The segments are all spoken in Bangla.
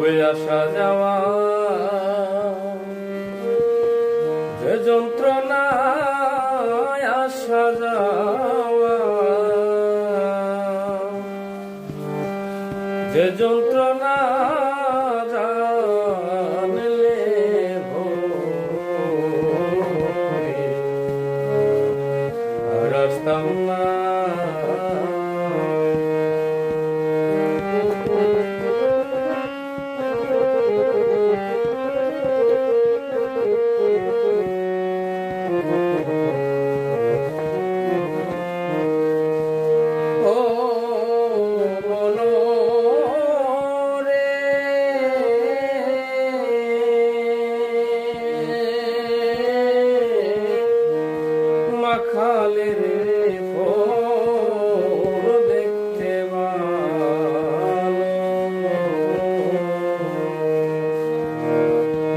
তবে আসা যাওয়া যে যন্ত্রণা, আসা যাওয়া যে যন্ত্রণা জানলে আর আসতাম না। খালের ফোর দেখতে ভালো,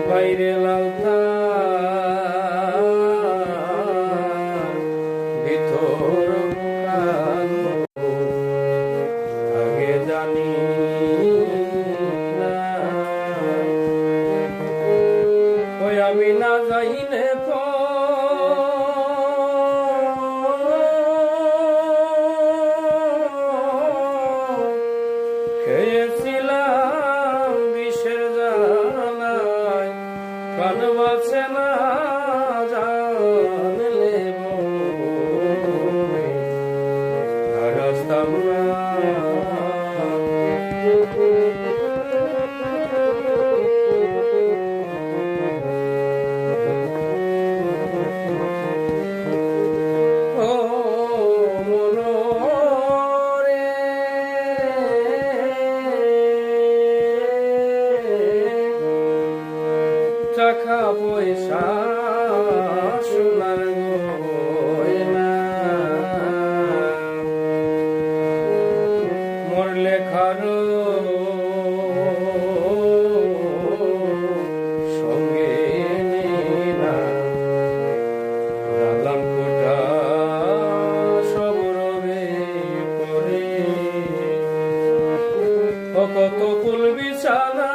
বাইরে লালতা ভিতর আগে জানি না, ওই আমি না যাইলে খেয়েছিলাম বিষের জানায়, প্রাণ বাঁচে না জানলে আর আসতাম না। টাকা পয়সা সোনার গয়না, মোর লেখার সঙ্গে না, রালাম কোটা সব রবে পরে, কত কুল বিছানা